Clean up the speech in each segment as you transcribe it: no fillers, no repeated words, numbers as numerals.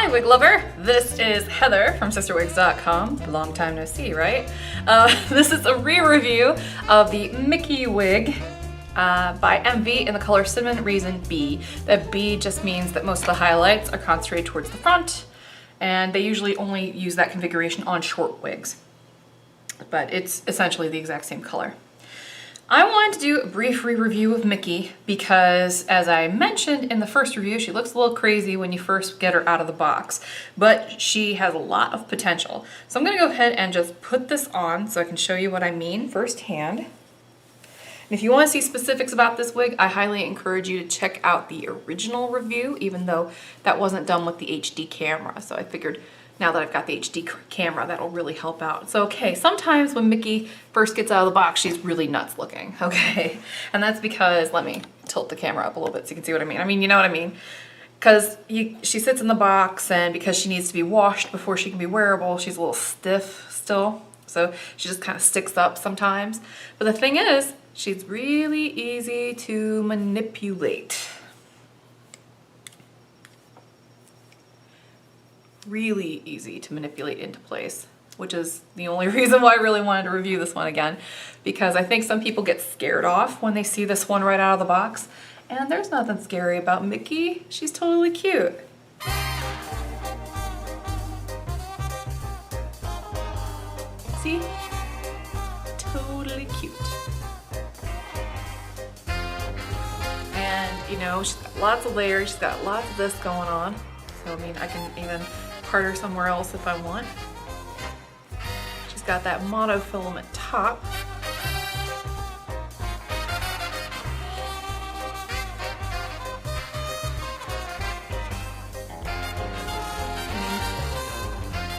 Hi wig lover, this is Heather from CysterWigs.com. Long time no see, right? This is a re-review of the Micki wig by MV in the color Cinnamon Raisin-B. That B just means that most of the highlights are concentrated towards the front, and they usually only use that configuration on short wigs. But it's essentially the exact same color. I wanted to do a brief re-review of Micki because, as I mentioned in the first review, she looks a little crazy when you first get her out of the box, but she has a lot of potential. So I'm gonna go ahead and just put this on so I can show you what I mean firsthand. And if you want to see specifics about this wig, I highly encourage you to check out the original review, even though that wasn't done with the HD camera. So I figured now that I've got the HD camera, that'll really help out. So, okay, sometimes when Micki first gets out of the box, she's really nuts looking, okay? And that's because, let me tilt the camera up a little bit so you can see what I mean. I mean, you know what I mean? Because she sits in the box, and because she needs to be washed before she can be wearable, she's a little stiff still. So she just kind of sticks up sometimes. But the thing is, she's really easy to manipulate. Really easy to manipulate into place, which is the only reason why I really wanted to review this one again, because I think some people get scared off when they see this one right out of the box, and there's nothing scary about Micki. She's totally cute. See? Totally cute. And you know, she's got lots of layers, she's got lots of this going on. So I mean, I can even part her somewhere else if I want. She's got that monofilament top. I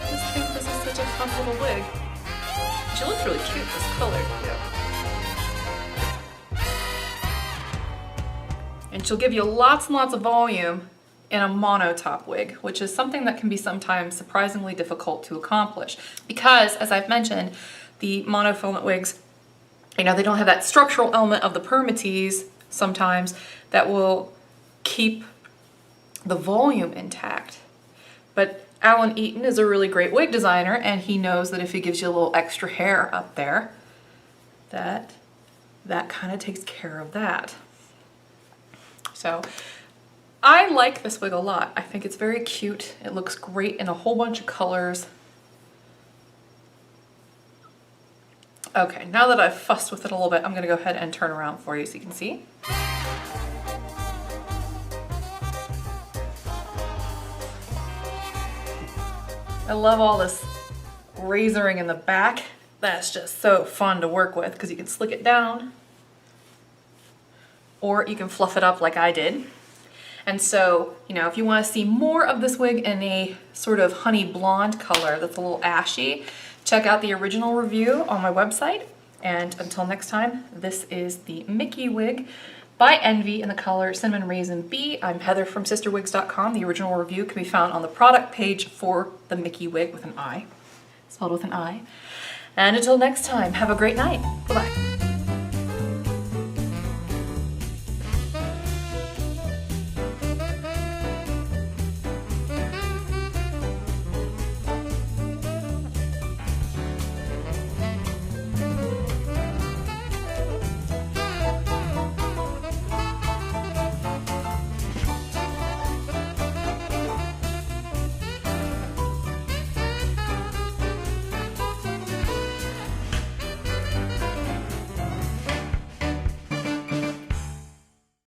just think this is such a fun little wig. She looks really cute, this color too. And she'll give you lots and lots of volume in a mono top wig, which is something that can be sometimes surprisingly difficult to accomplish. Because, as I've mentioned, the monofilament wigs, you know, they don't have that structural element of the permatease sometimes that will keep the volume intact. But Alan Eaton is a really great wig designer, and he knows that if he gives you a little extra hair up there, that kind of takes care of that. So I like this wig a lot. I think it's very cute. It looks great in a whole bunch of colors. Okay, now that I've fussed with it a little bit, I'm gonna go ahead and turn around for you so you can see. I love all this razoring in the back. That's just so fun to work with because you can slick it down or you can fluff it up like I did. And so, you know, if you want to see more of this wig in a sort of honey blonde color that's a little ashy, check out the original review on my website. And until next time, this is the Micki wig by Envy in the color Cinnamon Raisin-B. I'm Heather from CysterWigs.com. The original review can be found on the product page for the Micki wig with an I, spelled with an I. And until next time, have a great night. Bye-bye.